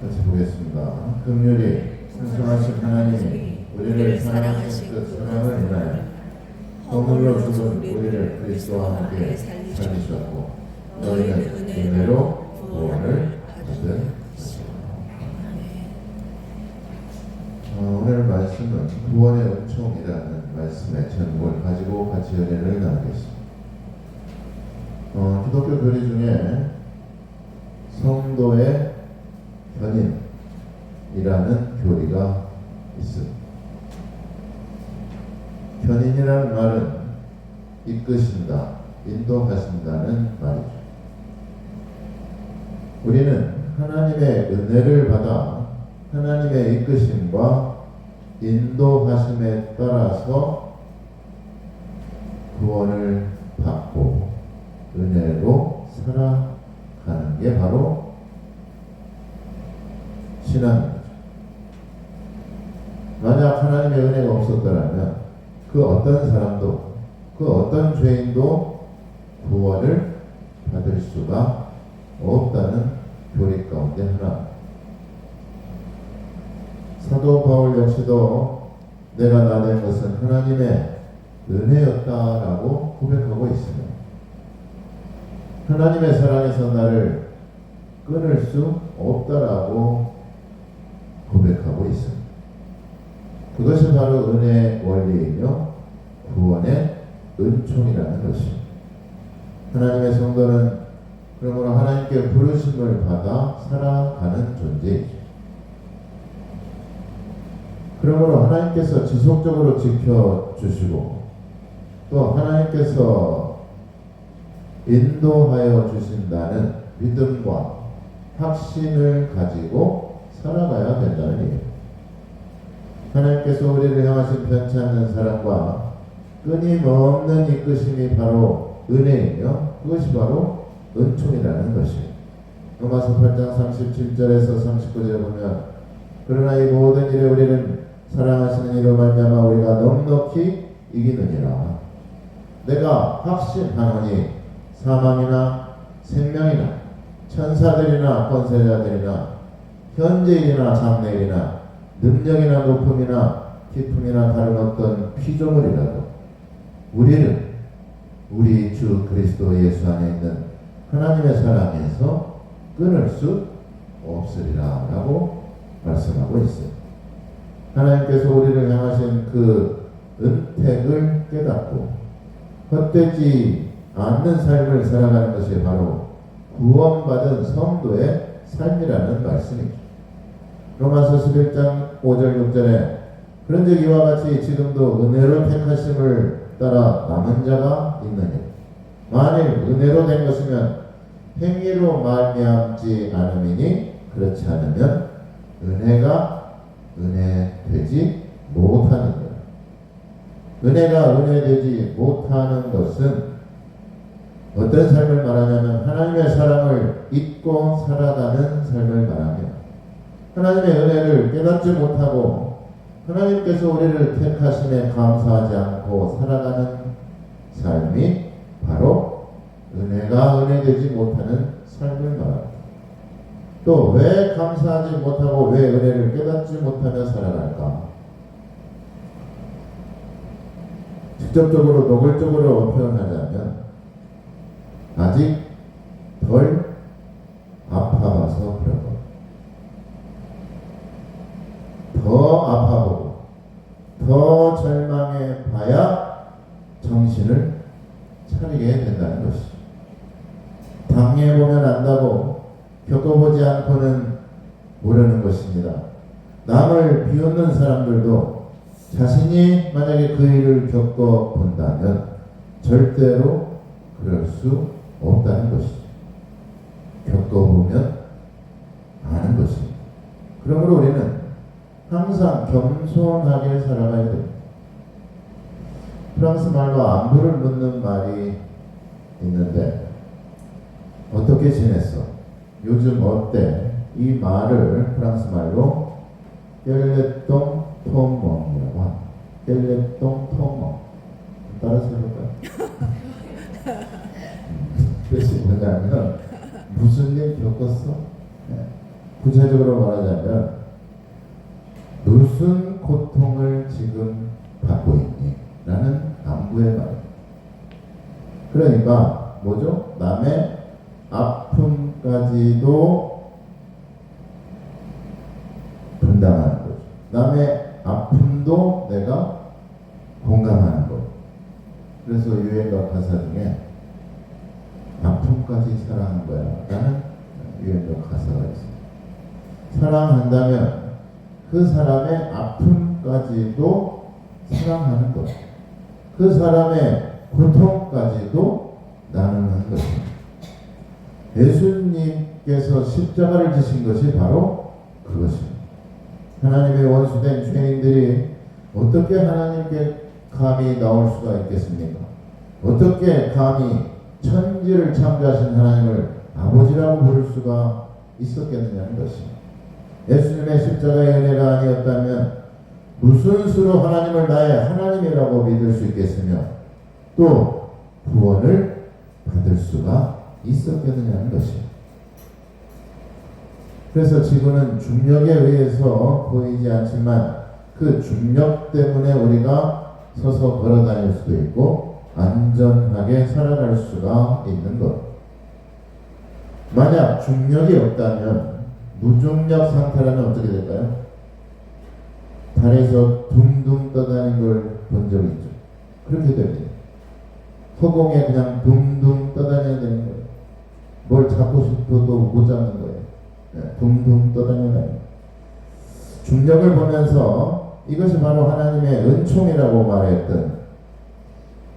같이 보겠습니다. 긍휼히 승성하신 하나님이 우리를 사랑하신 그 사랑을 인하여 허물로 죽은 우리를 그리스도와 함께 살리셨고 너희는 은혜로 구원을 받은 오늘 말씀은 구원의 은총이라는 말씀의 제목을 가지고 같이 은혜를 나누겠습니다. 기독교 교리 중에 성도의 견인이라는 교리가 있습니다. 견인이라는 말은 이끄신다, 인도하신다는 말이죠. 우리는 하나님의 은혜를 받아 하나님의 이끄심과 인도하심에 따라서 구원을 받고 은혜로 살아가는 게 바로 신앙입니다. 만약 하나님의 은혜가 없었더라면 그 어떤 사람도 그 어떤 죄인도 구원을 받을 수가 없다는 교리 가운데 하나. 사도 바울 역시도 내가 나된 것은 하나님의 은혜였다라고 고백하고 있습니다. 하나님의 사랑에서 나를 끊을 수 없다라고 고백하고 있습니다. 그것이 바로 은혜의 원리이며 구원의 은총이라는 것입니다. 하나님의 성도는 그러므로 하나님께 부르심을 받아 살아가는 존재이죠. 그러므로 하나님께서 지속적으로 지켜주시고 또 하나님께서 인도하여 주신다는 믿음과 확신을 가지고 살아가야 된다는 얘기입니다. 하나님께서 우리를 향하신 편치 않는 사랑과 끊임없는 이끄심이 바로 은혜이며 그것이 바로 은총이라는 것입니다. 로마서 8장 37절에서 39절에 보면 그러나 이 모든 일에 우리는 사랑하시는 이로 말미암아 우리가 넉넉히 이기느니라. 내가 확신하노니 사망이나 생명이나 천사들이나 권세자들이나 현재일이나 장래일이나 능력이나 높음이나 깊음이나 다른 어떤 피조물이라도 우리를 우리 주 그리스도 예수 안에 있는 하나님의 사랑에서 끊을 수 없으리라 라고 말씀하고 있습니다. 하나님께서 우리를 향하신 그 은택을 깨닫고 헛되지 않는 삶을 살아가는 것이 바로 구원받은 성도의 삶이라는 말씀이죠. 로마서 11장 5절 6절에 그런즉 이와 같이 지금도 은혜로 택하심을 따라 남은 자가 있느니 만일 은혜로 된 것이면 행위로 말미암지 않음이니 그렇지 않으면 은혜가 은혜 되지 못하는 것. 은혜가 은혜 되지 못하는 것은 어떤 삶을 말하냐면 하나님의 사랑을 잊고 살아가는 삶을 말합니다. 하나님의 은혜를 깨닫지 못하고 하나님께서 우리를 택하심에 감사하지 않고 살아가는 삶이 바로 은혜가 은혜 되지 못하는 삶을 말합니다. 또 왜 감사하지 못하고 왜 은혜를 깨닫지 못하며 살아갈까? 직접적으로 노골적으로 표현하자면 아직 덜 아파봐서 그런 것. 더 아파보고 더 절망해 봐야 정신을 차리게 된다는 것이죠. 당해보면 안다고 겪어보지 않고는 모르는 것입니다. 남을 비웃는 사람들도 자신이 만약에 그 일을 겪어본다면 절대로 그럴 수 없다는 것이죠. 겪어보면 아는 것입니다. 그러므로 우리는 항상 겸손하게 살아가야 됩니다. 프랑스 말로 안부를 묻는 말이 있는데 어떻게 지냈어? 요즘 어때? 이 말을 프랑스 말로 깰레똥 토멍이라고 합니다. 깰레똥 토멍. 따라서 해볼까요? 뜻이 뭐냐면 무슨 일 겪었어? 네. 구체적으로 말하자면 무슨 고통을 지금 받고 있니? 라는 안부의 말. 그러니까 뭐죠? 남의 아픔까지도 분담하는 거죠. 남의 아픔도 내가 공감하는 거. 그래서 유행가 가사 중에 아픔까지 사랑한 거야 라는 유행가 가사가 있어요. 사랑한다면 그 사람의 아픔까지도 사랑하는 것, 그 사람의 고통까지도 나누는 것입니다. 예수님께서 십자가를 지신 것이 바로 그것입니다. 하나님의 원수된 죄인들이 어떻게 하나님께 감히 나올 수가 있겠습니까? 어떻게 감히 천지를 창조하신 하나님을 아버지라고 부를 수가 있었겠느냐는 것입니다. 예수님의 십자가의 은혜가 아니었다면 무슨 수로 하나님을 나의 하나님이라고 믿을 수 있겠으며 또 구원을 받을 수가 있었겠느냐는 것입니다. 그래서 지구는 중력에 의해서 보이지 않지만 그 중력 때문에 우리가 서서 걸어 다닐 수도 있고 안전하게 살아갈 수가 있는 것. 만약 중력이 없다면 무중력 상태라면 어떻게 될까요? 달에서 둥둥 떠다니는 걸 본 적 있죠. 그렇게 됩니다. 허공에 그냥 둥둥 떠다녀야 되는 거예요. 뭘 잡고 싶어도 못 잡는 거예요. 네, 둥둥 떠다녀야 돼요. 중력을 보면서 이것이 바로 하나님의 은총이라고 말했던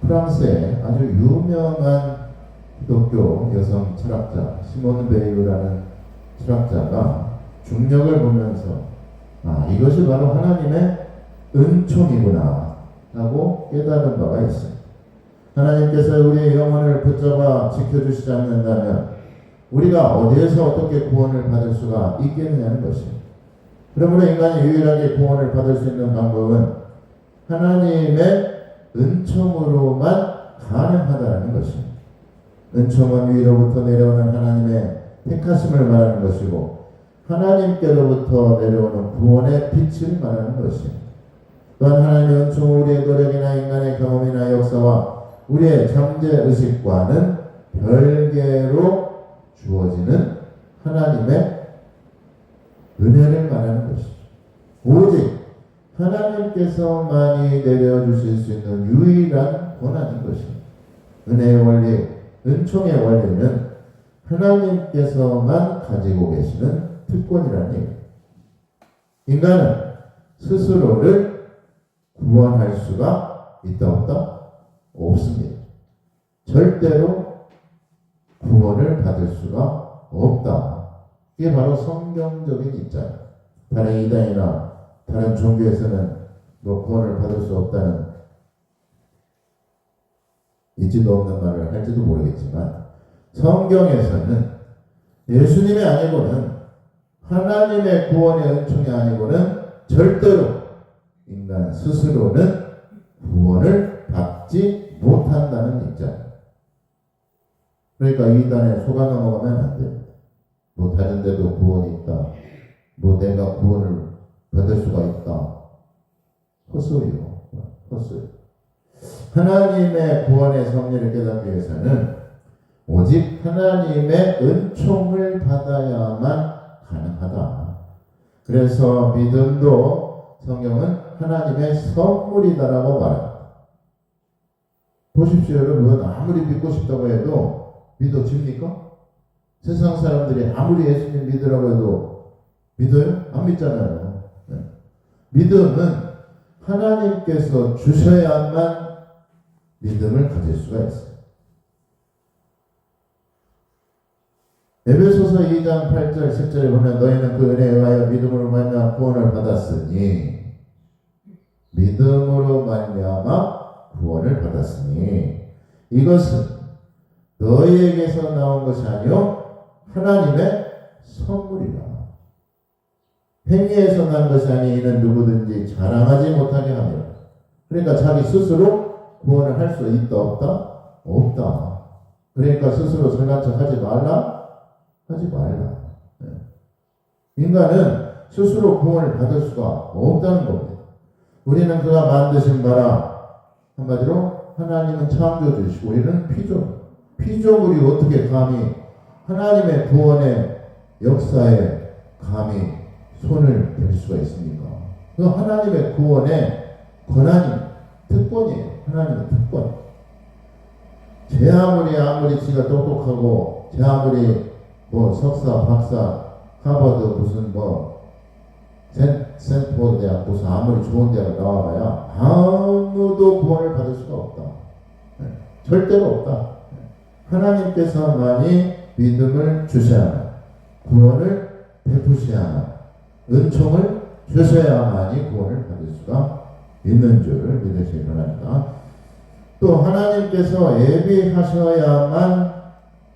프랑스의 아주 유명한 기독교 여성 철학자 시몬 베일이라는 철학자가 중력을 보면서 이것이 바로 하나님의 은총이구나 라고 깨달은 바가 있습니다. 하나님께서 우리의 영혼을 붙잡아 지켜주시지 않는다면 우리가 어디에서 어떻게 구원을 받을 수가 있겠느냐는 것입니다. 그러므로 인간이 유일하게 구원을 받을 수 있는 방법은 하나님의 은총으로만 가능하다는 것입니다. 은총은 위로부터 내려오는 하나님의 택하심을 말하는 것이고 하나님께로부터 내려오는 구원의 빛을 말하는 것입니다. 또한 하나님의 은총은 우리의 노력이나 인간의 경험이나 역사와 우리의 잠재의식과는 별개로 주어지는 하나님의 은혜를 말하는 것이죠. 오직 하나님께서만이 내려주실 수 있는 유일한 권한인 것입니다. 은혜의 원리, 은총의 원리는 하나님께서만 가지고 계시는 특권이라는 얘기입니다. 인간은 스스로를 구원할 수가 있다 없다? 없습니다. 절대로 구원을 받을 수가 없다. 이게 바로 성경적인 입장. 다른 이단이나 다른 종교에서는 구원을 받을 수 없다는 있지도 없는 말을 할지도 모르겠지만 성경에서는 예수님이 아니고는 하나님의 구원의 은총이 아니고는 절대로 인간 스스로는 구원을 받지 못한다는 입장. 그러니까 이단에 속아 넘어가면 안 됩니다. 다른 데도 구원이 있다. 내가 구원을 받을 수가 있다. 헛소리요. 헛소리. 하나님의 구원의 섭리를 깨닫기 위해서는 오직 하나님의 은총을 받아야만 가능하다. 그래서 믿음도 성경은 하나님의 선물이다라고 말합니다. 보십시오, 여러분. 아무리 믿고 싶다고 해도 믿어집니까? 세상 사람들이 아무리 예수님 믿으라고 해도 믿어요? 안 믿잖아요. 네. 믿음은 하나님께서 주셔야만 믿음을 가질 수가 있어요. 에베소서 2장 8절 10절에 보면 너희는 그 은혜에 의하여 믿음으로 말미암아 구원을 받았으니 믿음으로 말미암아 구원을 받았으니 이것은 너희에게서 나온 것이 아니요 하나님의 선물이라. 행위에서 난 것이 아니 이는 누구든지 자랑하지 못하게 하며. 그러니까 자기 스스로 구원을 할 수 있다 없다? 없다. 그러니까 스스로 설난 척 하지 말라? 하지 말라. 네. 인간은 스스로 구원을 받을 수가 없다는 겁니다. 우리는 그가 만드신 바라, 한마디로 하나님은 창조주시고 우리는 피조. 피조물이 어떻게 감히 하나님의 구원의 역사에 감히 손을 댈 수가 있습니까? 그 하나님의 구원의 권한이 특권이에요. 하나님의 특권. 제 아무리 지가 똑똑하고 제 아무리 뭐 석사, 박사, 하버드 무슨 뭐 센트포드 대학 무슨 아무리 좋은 대학 나와봐야 아무도 구원을 받을 수가 없다. 절대로 없다. 하나님께서만이 믿음을 주셔야만, 구원을 베푸셔야만, 은총을 주셔야만이 구원을 받을 수가 있는 줄 믿으시기 바랍니다. 또 하나님께서 예비하셔야만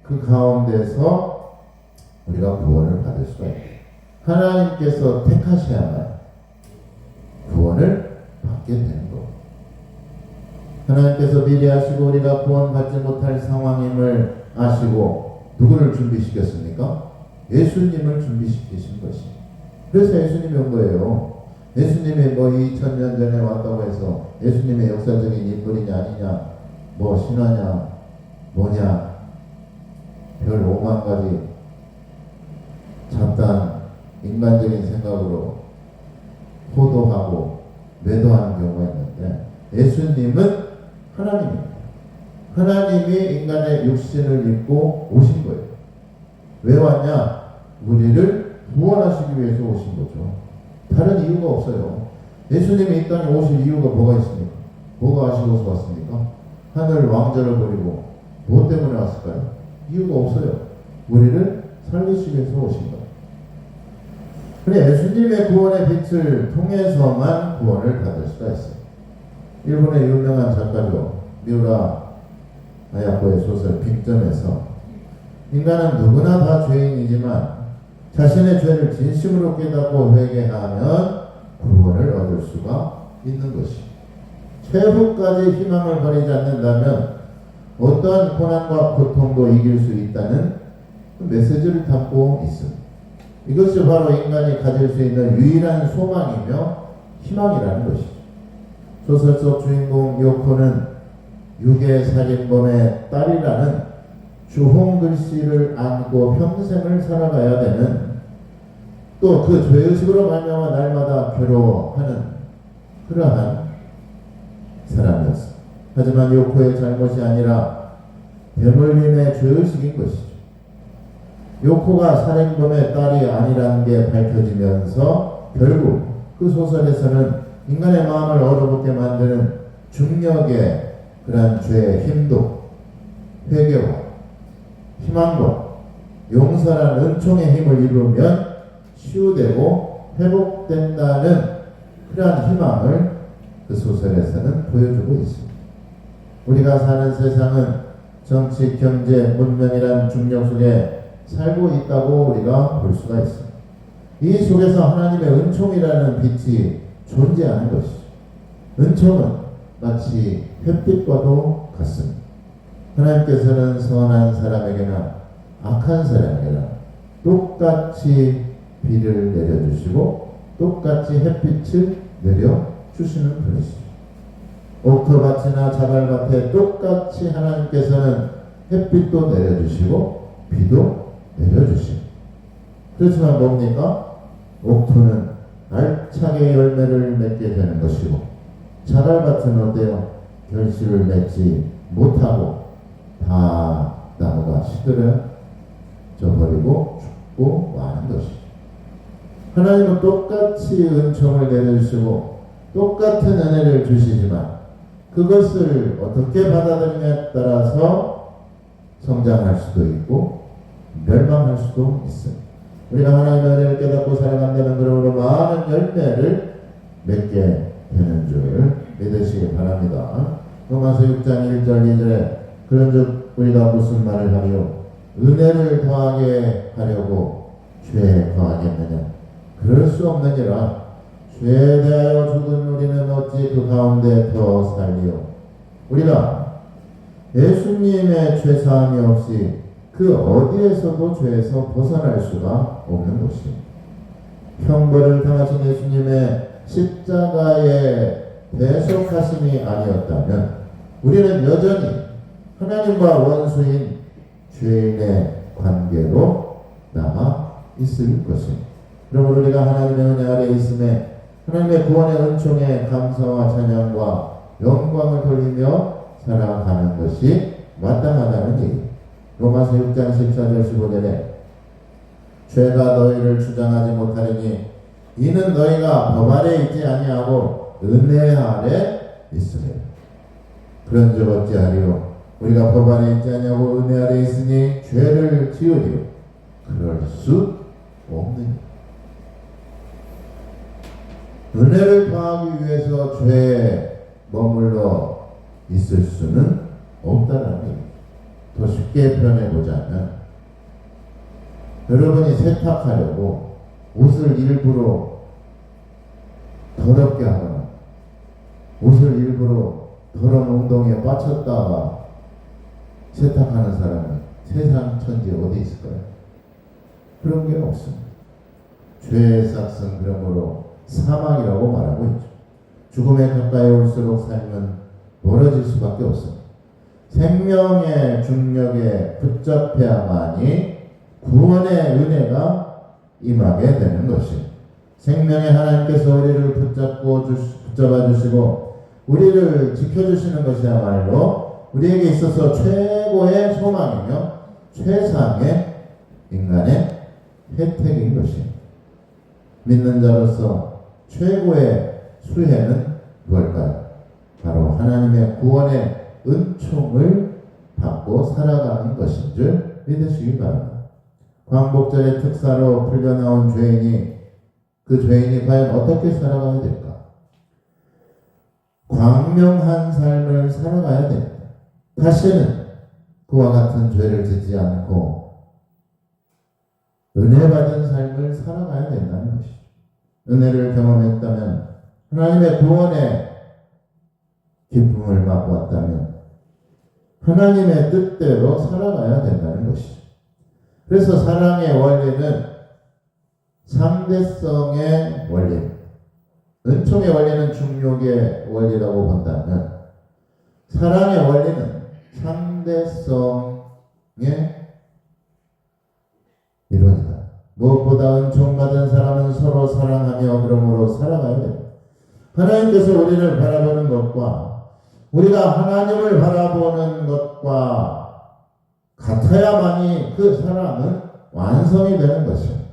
그 가운데서 우리가 구원을 받을 수가 있다. 하나님께서 택하셔야만 구원을 받게 되는 것. 하나님께서 미리 아시고 우리가 구원받지 못할 상황임을 아시고 누구를 준비시켰습니까? 예수님을 준비시키신 것입니다. 그래서 예수님이 온 거예요. 예수님이 뭐 2000년 전에 왔다고 해서 예수님의 역사적인 인물이냐 아니냐, 뭐 신화냐 뭐냐, 별 5만 가지 잡다한 인간적인 생각으로 호도하고 매도하는 경우가 있는데, 예수님은 하나님입니다. 하나님이 인간의 육신을 입고 오신 거예요. 왜 왔냐? 우리를 구원하시기 위해서 오신 거죠. 다른 이유가 없어요. 예수님이 이 땅에 오실 이유가 뭐가 있습니까? 뭐가 하시고서 왔습니까? 하늘 왕자를 버리고 무엇 때문에 왔을까요? 이유가 없어요. 우리를 살리시기 위해서 오신 거예요. 그래, 예수님의 구원의 빛을 통해서만 구원을 받을 수가 있어요. 일본의 유명한 작가죠. 미우라 아야코의 소설 빅점에서 인간은 누구나 다 죄인이지만 자신의 죄를 진심으로 깨닫고 회개하면 구원을 얻을 수가 있는 것입니다. 최후까지 희망을 버리지 않는다면 어떠한 고난과 고통도 이길 수 있다는 메시지를 담고 있습니다. 이것이 바로 인간이 가질 수 있는 유일한 소망이며 희망이라는 것이죠. 소설 속 주인공 요코는 유괴살인범의 딸이라는 주홍 글씨를 안고 평생을 살아가야 되는, 또 그 죄의식으로 말미암아 날마다 괴로워하는 그러한 사람이었습니다. 하지만 요코의 잘못이 아니라 대물림의 죄의식인 것이죠. 요코가 살인범의 딸이 아니라는 게 밝혀지면서 결국 그 소설에서는 인간의 마음을 얼어붙게 만드는 중력의 그러한 죄의 힘도 회개와 희망과 용서라는 은총의 힘을 입으면 치유되고 회복된다는 그러한 희망을 그 소설에서는 보여주고 있습니다. 우리가 사는 세상은 정치, 경제, 문명이라는 중력 속에 살고 있다고 우리가 볼 수가 있습니다. 이 속에서 하나님의 은총이라는 빛이 존재하는 것이죠. 은총은 마치 햇빛과도 같습니다. 하나님께서는 선한 사람에게나 악한 사람에게나 똑같이 비를 내려주시고 똑같이 햇빛을 내려주시는 분이시죠. 옥토밭이나 자갈밭에 똑같이 하나님께서는 햇빛도 내려주시고 비도 내려주시고, 그렇지만 뭡니까? 옥토는 알차게 열매를 맺게 되는 것이고 자갈밭은 어때요? 결실을 맺지 못하고 다 나무가 시들어져 버리고 죽고 마는 것이죠. 하나님은 똑같이 은총을 내려주시고 똑같은 은혜를 주시지만 그것을 어떻게 받아들이냐에 따라서 성장할 수도 있고 멸망할 수도 있습니다. 우리가 하나님의 은혜를 깨닫고 살아간다면 그러므로 많은 열매를 맺게 되는 줄 믿으시기 바랍니다. 로마서 6장 1절 2절에 그런즉 우리가 무슨 말을 하리요? 은혜를 더하게 하려고 죄에 더하겠느냐? 그럴 수 없느니라. 죄에 대하여 죽은 우리는 어찌 그 가운데 더 살리요? 우리가 예수님의 죄사함이 없이 그 어디에서도 죄에서 벗어날 수가 없는 것입니다. 형벌을 당하신 예수님의 십자가의 대속하심이 아니었다면 우리는 여전히 하나님과 원수인 죄인의 관계로 남아 있을 것입니다. 그러므로 우리가 하나님의 은혜 아래에 있음에 하나님의 구원의 은총에 감사와 찬양과 영광을 돌리며 살아가는 것이 마땅하다는 얘기. 로마서 6장 14절 15절에 죄가 너희를 주장하지 못하리니 이는 너희가 법 아래 있지 아니하고 은혜 아래 있으리라. 그런즉 어찌하리요? 우리가 법 아래 있지 아니하고 은혜 아래 있으니 죄를 지으리요? 그럴 수 없느니라. 은혜를 더하기 위해서 죄에 머물러 있을 수는 없다는 얘기입니다. 더 쉽게 표현해보자면 여러분이 세탁하려고 옷을 일부러 더럽게 하거나 옷을 일부러 더러운 웅덩이에 빠쳤다가 세탁하는 사람은 세상 천지에 어디 있을까요? 그런 게 없습니다. 죄의 삭은 그러므로 사망이라고 말하고 있죠. 죽음에 가까이 올수록 삶은 멀어질 수밖에 없습니다. 생명의 중력에 붙잡혀야만이 구원의 은혜가 임하게 되는 것입니다. 생명의 하나님께서 우리를 붙잡아 주시고 우리를 지켜주시는 것이야말로 우리에게 있어서 최고의 소망이며 최상의 인간의 혜택인 것입니다. 믿는 자로서 최고의 수혜는 무엇일까요? 바로 하나님의 구원의 은총을 받고 살아가는 것인 줄 믿으시기 바랍니다. 광복절의 특사로 풀려나온 죄인이 그 죄인이 과연 어떻게 살아가야 될까? 광명한 삶을 살아가야 됩니다. 다시는 그와 같은 죄를 짓지 않고 은혜 받은 삶을 살아가야 된다는 것이죠. 은혜를 경험했다면 하나님의 구원의 기쁨을 맛보았다면 하나님의 뜻대로 살아가야 된다는 것이죠. 그래서 사랑의 원리는 상대성의 원리, 은총의 원리는 중력의 원리라고 본다면 사랑의 원리는 상대성의 이론이다. 무엇보다 은총받은 사람은 서로 사랑하며 그러므로 살아가야 됩니다. 하나님께서 우리를 바라보는 것과 우리가 하나님을 바라보는 것과 같아야만이 그 사랑은 완성이 되는 것입니다.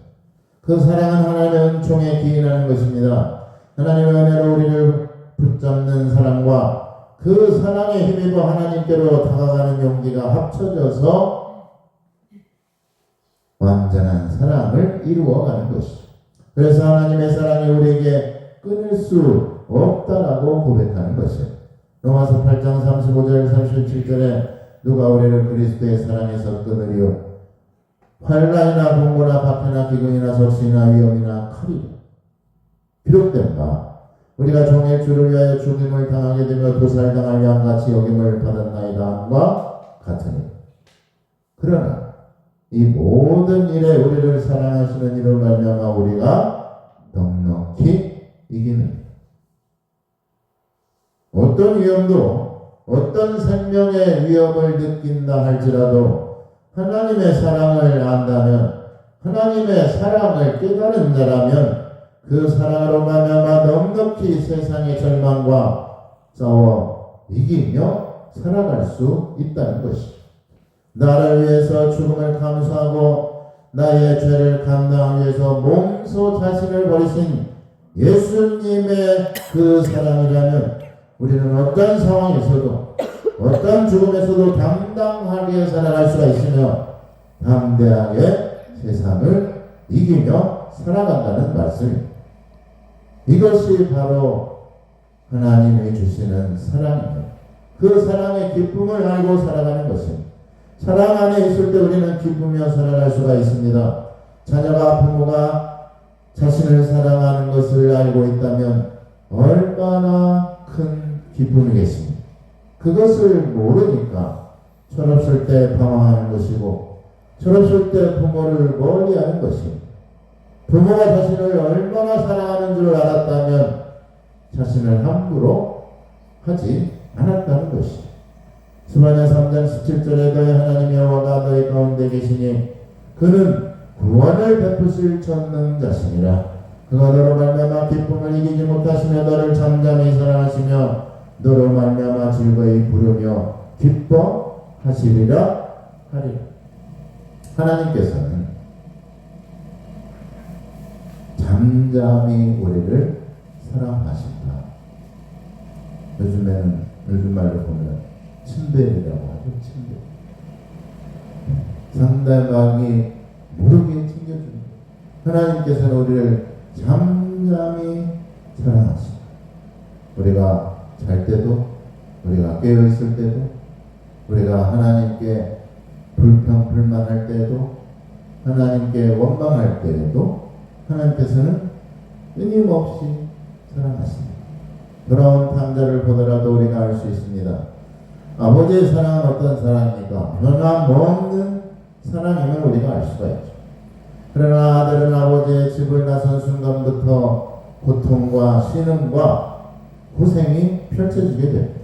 그 사랑은 하나님의 은총에 기인하는 것입니다. 하나님의 은혜로 우리를 붙잡는 사랑과 그 사랑에 힘입어 하나님께로 다가가는 용기가 합쳐져서 완전한 사랑을 이루어가는 것이죠. 그래서 하나님의 사랑이 우리에게 끊을 수 없다라고 고백하는 것이에요. 로마서 8장 35절 37절에 누가 우리를 그리스도의 사랑에서 끊으리요? 환난이나 공고나 박해나 기근이나 적신이나 위험이나 칼이라. 비록된 바 우리가 종의 주를 위하여 죽임을 당하게 되며 도살당할 양같이 여김을 받았나이다 함과 같으니. 그러나 이 모든 일에 우리를 사랑하시는 이를 말미암아 우리가 넉넉히 이기는 어떤 위험도 어떤 생명의 위험을 느낀다 할지라도 하나님의 사랑을 안다면 하나님의 사랑을 깨달은 자라면 그 사랑으로 말미암아 넉넉히 세상의 절망과 싸워 이기며 살아갈 수 있다는 것이죠. 나를 위해서 죽음을 감수하고 나의 죄를 감당하기 위해서 몸소 자신을 버리신 예수님의 그 사랑이라면 우리는 어떤 상황에서도 어떤 죽음에서도 당당하게 살아갈 수가 있으며 담대하게 세상을 이기며 살아간다는 말씀입니다. 이것이 바로 하나님이 주시는 사랑입니다. 그 사랑의 기쁨을 알고 살아가는 것입니다. 사랑 안에 있을 때 우리는 기쁘며 살아갈 수가 있습니다. 자녀가 부모가 자신을 사랑하는 것을 알고 있다면 얼마나 큰 기쁨이겠습니까? 그것을 모르니까 철없을 때 방황하는 것이고 철없을 때 부모를 멀리하는 것입니다. 부모가 자신을 얼마나 사랑하는 줄 알았다면 자신을 함부로 하지 않았다는 것이. 스바냐 3장 17절에 너희 하나님 여호와가 너희 가운데 계시니 그는 구원을 베푸실 전능자시니라. 그가 너로 말미암아 기쁨을 이기지 못하시며 너를 잠잠히 사랑하시며 너로 말미암아 즐거이 부르며 기뻐하시리라 하리라. 하나님께서는 잠잠히 우리를 사랑하신다. 요즘 말로 보면 친별이라고 하죠. 친별. 상대방이 모르게 챙겨주는 거예요. 하나님께서는 우리를 잠잠히 사랑하신다. 우리가 잘 때도, 우리가 깨어있을 때도, 우리가 하나님께 불평불만할 때에도, 하나님께 원망할 때에도 하나님께서는 끊임없이 사랑하십니다. 돌아온 탕자를 보더라도 우리가 알 수 있습니다. 아버지의 사랑은 어떤 사랑입니까? 변함없는 사랑임을 우리가 알 수가 있죠. 그러나 아들은 아버지의 집을 나선 순간부터 고통과 신음과 고생이 펼쳐지게 됩니다.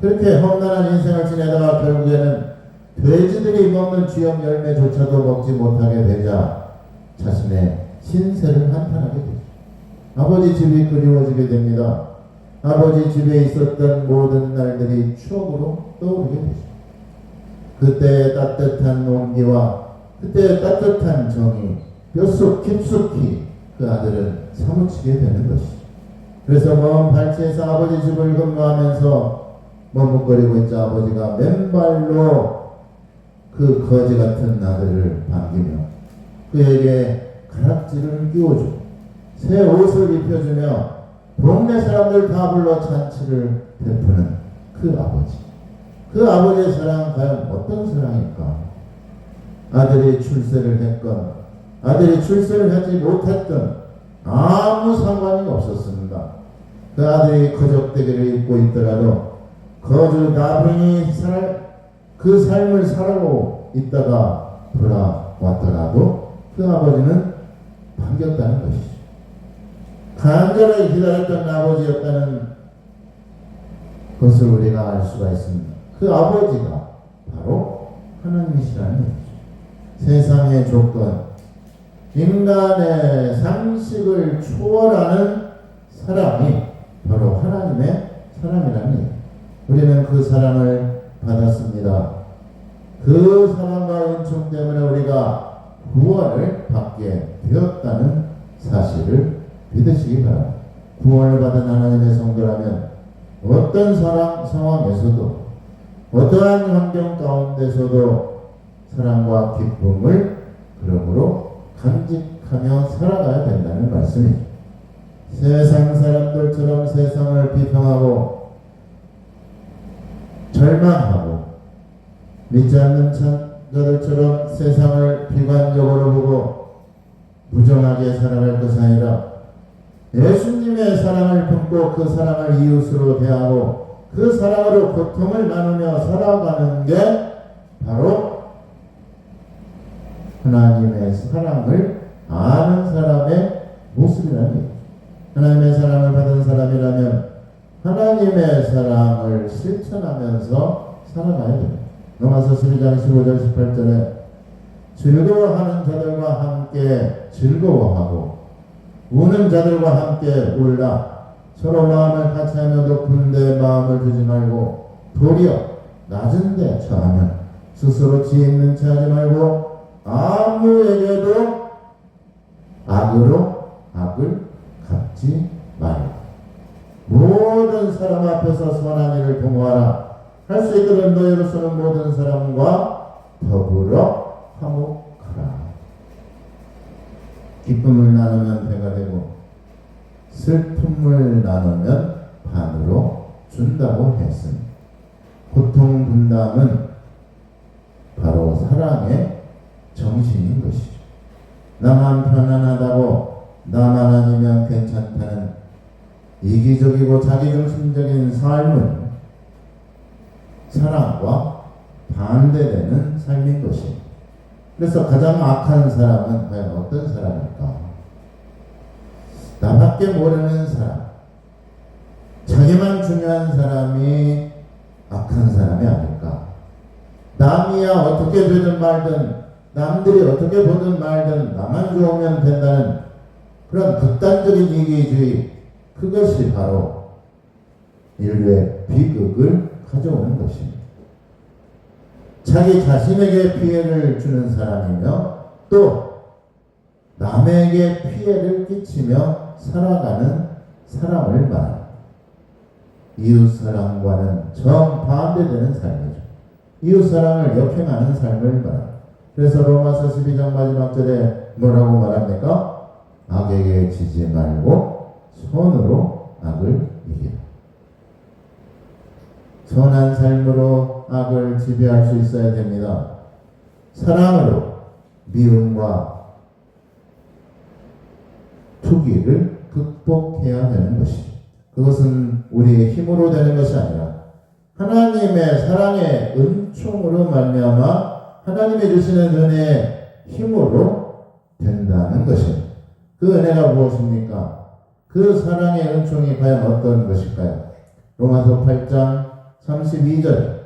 그렇게 험난한 인생을 지내다가 결국에는 돼지들이 먹는 쥐염 열매조차도 먹지 못하게 되자 자신의 신세를 한탄하게 되죠. 아버지 집이 그리워지게 됩니다. 아버지 집에 있었던 모든 날들이 추억으로 떠오르게 되죠. 그때의 따뜻한 온기와 그때의 따뜻한 정이 뼛속 깊숙이 그 아들은 사무치게 되는 것이죠. 그래서 먼 발치에서 아버지 집을 근무하면서 머뭇거리고 있자 아버지가 맨발로 그 거지 같은 아들을 반기며 그에게 가락지를 끼워주고 새 옷을 입혀주며 동네 사람들 다 불러 잔치를 베푸는 그 아버지. 그 아버지의 사랑은 과연 어떤 사랑일까? 아들이 출세를 했건 아들이 출세를 하지 못했던 아무 상관이 없었습니다. 그 아들이 거적대기를 입고 있더라도 거주 나부인이 그 삶을 살아고 있다가 돌아왔더라도 그 아버지는 반겼다는 것이죠. 간절하게 기다렸던 아버지였다는 것을 우리가 알 수가 있습니다. 그 아버지가 바로 하나님이시라는 것이죠. 세상의 조건, 인간의 상식을 초월하는 사랑이 바로 하나님의 사랑이라는 얘기예요. 우리는 그 사랑을 받았습니다. 그 사랑과 은총 때문에 우리가 구원을 받게 되었다는 사실을 믿으시기 바랍니다. 구원을 받은 하나님의 성도라면 어떤 상황에서도 어떠한 환경 가운데서도 사랑과 기쁨을 그러므로 간직하며 살아가야 된다는 말씀이죠. 세상 사람들처럼 세상을 비평하고 절망하고 믿지 않는 자들처럼 세상을 비관적으로 보고 부정하게 살아갈 것이 아니라 예수님의 사랑을 품고 그 사랑을 이웃으로 대하고 그 사랑으로 고통을 나누며 살아가는 게 바로 하나님의 사랑을 아는 사람의 모습이라는 얘기죠. 하나님의 사랑을 받은 사람이라면 하나님의 사랑을 실천하면서 살아가야 됩니다. 로마서 12장 15절 18절에 즐거워하는 자들과 함께 즐거워하고 우는 자들과 함께 울라. 서로 마음을 같이하며 높은 데 마음을 두지 말고 도리어 낮은 데 처하면 스스로 지혜 있는 체 하지 말고 아무에게도 악으로 악을 갚지 말라. 모든 사람 앞에서 선한 일을 도모하라. 할 수 있거든 너희로서는 모든 사람과 더불어 화목하라. 기쁨을 나누면 배가 되고 슬픔을 나누면 반으로 준다고 했습니다. 고통 분담은 바로 사랑의 정신인 것이죠. 나만 편안하다고 나만 아니면 괜찮다는 이기적이고 자기중심적인 삶은 사랑과 반대되는 삶인 것입니다. 그래서 가장 악한 사람은 과연 어떤 사람일까? 밖에 모르는 사람, 자기만 중요한 사람이 악한 사람이 아닐까. 남이야 어떻게 되든 말든, 남들이 어떻게 보든 말든 나만 좋으면 된다는 그런 극단적인 이기주의, 그것이 바로 인류의 비극을 가져오는 것입니다. 자기 자신에게 피해를 주는 사람이며 또 남에게 피해를 끼치며 살아가는 사람을 말합니다. 이웃사랑과는 정반대되는 삶이죠. 이웃사랑을 역행하는 삶을 말합니다. 그래서 로마서 12장 마지막 절에 뭐라고 말합니까? 악에게 지지 말고 손으로 악을 이기라. 선한 삶으로 악을 지배할 수 있어야 됩니다. 사랑으로 미움과 투기를 극복해야 되는 것입니다. 그것은 우리의 힘으로 되는 것이 아니라 하나님의 사랑의 은총으로 말미암아 하나님이 주시는 은혜의 힘으로 된다는 것입니다. 그 은혜가 무엇입니까? 그 사랑의 은총이 과연 어떤 것일까요? 로마서 8장 32절,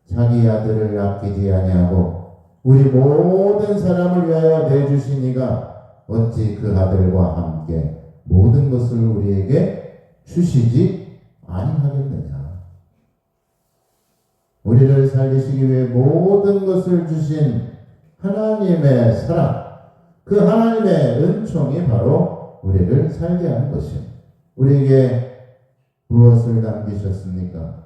자기 아들을 아끼지 아니하고 우리 모든 사람을 위하여 내주시니가 어찌 그 아들과 함께 모든 것을 우리에게 주시지 아니하겠느냐. 우리를 살리시기 위해 모든 것을 주신 하나님의 사랑, 그 하나님의 은총이 바로 우리를 살게 하는 것입니다. 우리에게 무엇을 남기셨습니까?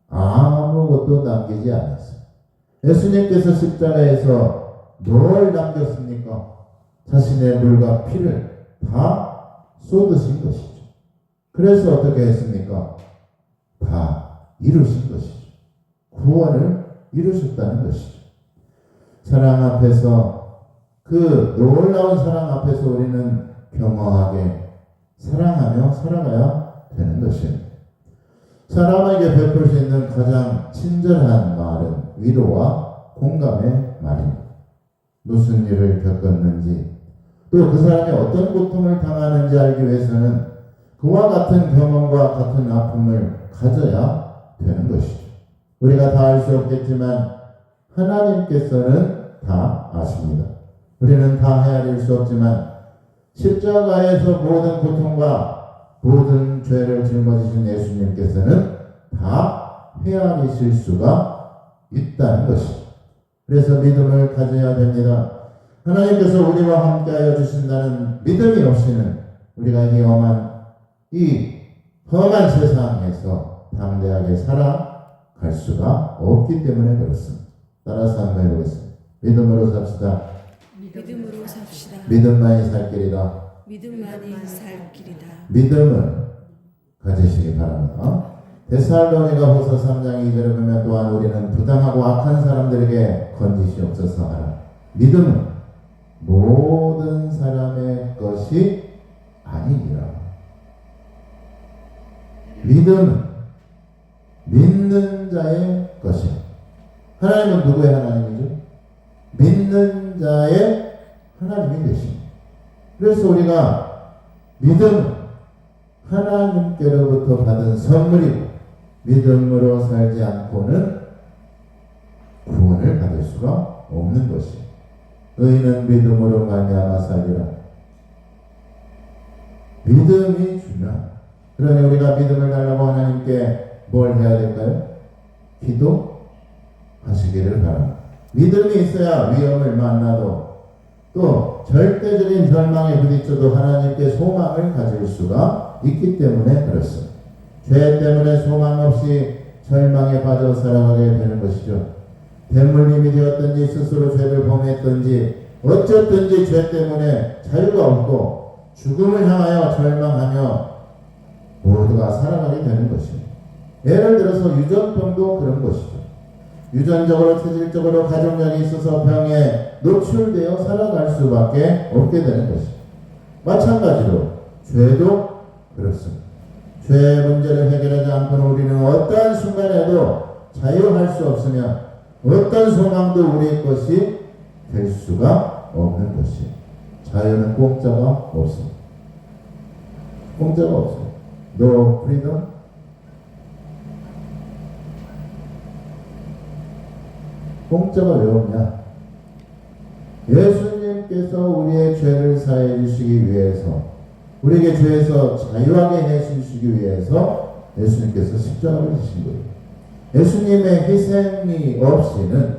아무것도 남기지 않았어요. 예수님께서 십자가에서 뭘 남겼습니까? 자신의 물과 피를 다 쏟으신 것이죠. 그래서 어떻게 했습니까? 다 이루신 것이죠. 구원을 이루셨다는 것이죠. 사랑 앞에서, 그 놀라운 사랑 앞에서 우리는 겸허하게 사랑하며 살아가야 되는 것입니다. 사람에게 베풀 수 있는 가장 친절한 말은 위로와 공감의 말입니다. 무슨 일을 겪었는지, 또 그 사람이 어떤 고통을 당하는지 알기 위해서는 그와 같은 경험과 같은 아픔을 가져야 되는 것이죠. 우리가 다 알 수 없겠지만 하나님께서는 다 아십니다. 우리는 다 헤아릴 수 없지만 십자가에서 모든 고통과 모든 죄를 짊어지신 예수님께서는 다 헤아리실 수가 있다는 것이죠. 그래서 믿음을 가져야 됩니다. 하나님께서 우리와 함께하여 주신다는 믿음이 없이는 우리가 이 험한 세상에서 담대하게 살아갈 수가 없기 때문에 그렇습니다. 따라서 한번 해보겠습니다. 믿음으로 삽시다. 믿음으로 삽시다. 믿음만이 살 길이다. 믿음만이 살 길이다. 믿음을 가지시기 바랍니다. 데살로니가후서 3장 2절에 보면 또한 우리는 부당하고 악한 사람들에게 건지시옵소서 하라. 믿음은 모든 사람의 것이 아니니라. 믿음은 믿는 자의 것이야. 하나님은 누구의 하나님이죠? 믿는 자의 하나님이 되십니다. 그래서 우리가 믿음은 하나님께로부터 받은 선물이고 믿음으로 살지 않고는 구원을 받을 수가 없는 것이에요. 의인은 믿음으로 말미암아 살리라. 믿음이 중요합니다. 그러니 우리가 믿음을 달라고 하나님께 뭘 해야 될까요? 기도하시기를 바랍니다. 믿음이 있어야 위험을 만나도 또 절대적인 절망에 부딪혀도 하나님께 소망을 가질 수가 있기 때문에 그렇습니다. 죄 때문에 소망 없이 절망에 빠져 살아가게 되는 것이죠. 대물림이 되었든지 스스로 죄를 범했든지 어쨌든지 죄 때문에 자유가 없고 죽음을 향하여 절망하며 모두가 살아가게 되는 것입니다. 예를 들어서 유전병도 그런 것이죠. 유전적으로 체질적으로 가족력이 있어서 병에 노출되어 살아갈 수밖에 없게 되는 것입니다. 마찬가지로 죄도 그렇습니다. 죄의 문제를 해결하지 않고는 우리는 어떠한 순간에도 자유할 수 없으며 어떤 소망도 우리 것이 될 수가 없는 것이에요. 자유는 공짜가 없습니다. 공짜가 없어요. No freedom. 공짜가 왜 없냐? 예수님께서 우리의 죄를 사해 주시기 위해서, 우리에게 죄에서 자유하게 해주시기 위해서 예수님께서 십자가를 지신 거예요. 예수님의 희생이 없이는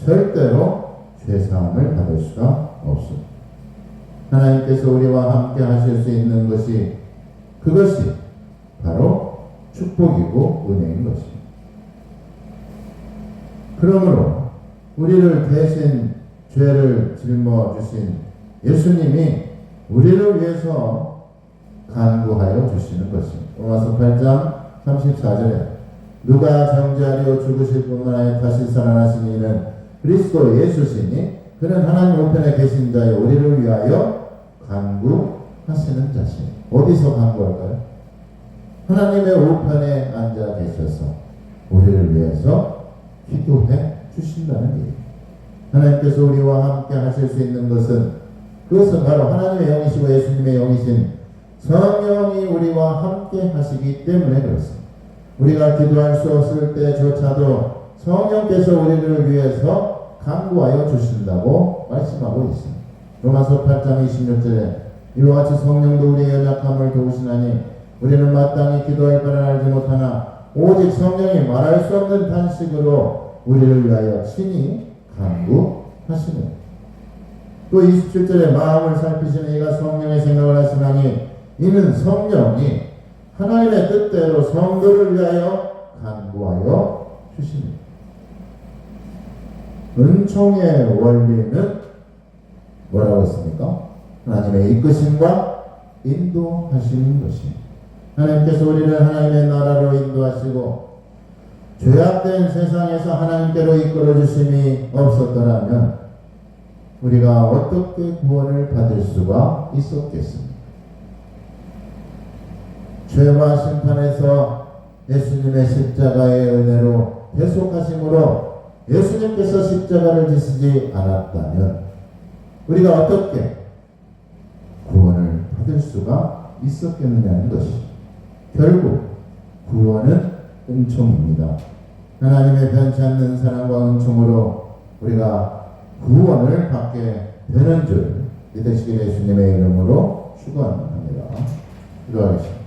절대로 죄사함을 받을 수가 없습니다. 하나님께서 우리와 함께 하실 수 있는 것이, 그것이 바로 축복이고 은혜인 것입니다. 그러므로 우리를 대신 죄를 짊어주신 예수님이 우리를 위해서 간구하여 주시는 것입니다. 로마서 8장 34절에 누가 정죄하려 죽으실 뿐만 아니라 다시 살아나신 이는 그리스도 예수시니 그는 하나님 우편에 계신 자여 우리를 위하여 간구하시는 자신. 어디서 간구할까요? 하나님의 우편에 앉아 계셔서 우리를 위해서 기도해 주신다는 얘기예요. 하나님께서 우리와 함께 하실 수 있는 것은, 그것은 바로 하나님의 영이시고 예수님의 영이신 성령이 우리와 함께 하시기 때문에 그렇습니다. 우리가 기도할 수 없을 때조차도 성령께서 우리를 위해서 간구하여 주신다고 말씀하고 있습니다. 로마서 8장 26절에 이와 같이 성령도 우리의 연약함을 도우시나니 우리는 마땅히 기도할 바를 알지 못하나 오직 성령이 말할 수 없는 탄식으로 우리를 위하여 친히 간구하시는. 또 27절에 마음을 살피시는 이가 성령의 생각을 하시나니 이는 성령이 하나님의 뜻대로 성도를 위하여 간구하여 주십니다. 은총의 원리는 뭐라고 했습니까? 하나님의 이끄심과 인도하시는 것입니다. 하나님께서 우리를 하나님의 나라로 인도하시고 죄악된 세상에서 하나님께로 이끌어 주심이 없었더라면 우리가 어떻게 구원을 받을 수가 있었겠습니까? 죄와 심판에서 예수님의 십자가의 은혜로 대속하심으로 예수님께서 십자가를 지시지 않았다면 우리가 어떻게 구원을 받을 수가 있었겠느냐는 것이, 결국 구원은 은총입니다. 하나님의 변치 않는 사랑과 은총으로 우리가 구원을 받게 되는 줄 믿으시길 예수님의 이름으로 축원합니다. 기도하겠습니다.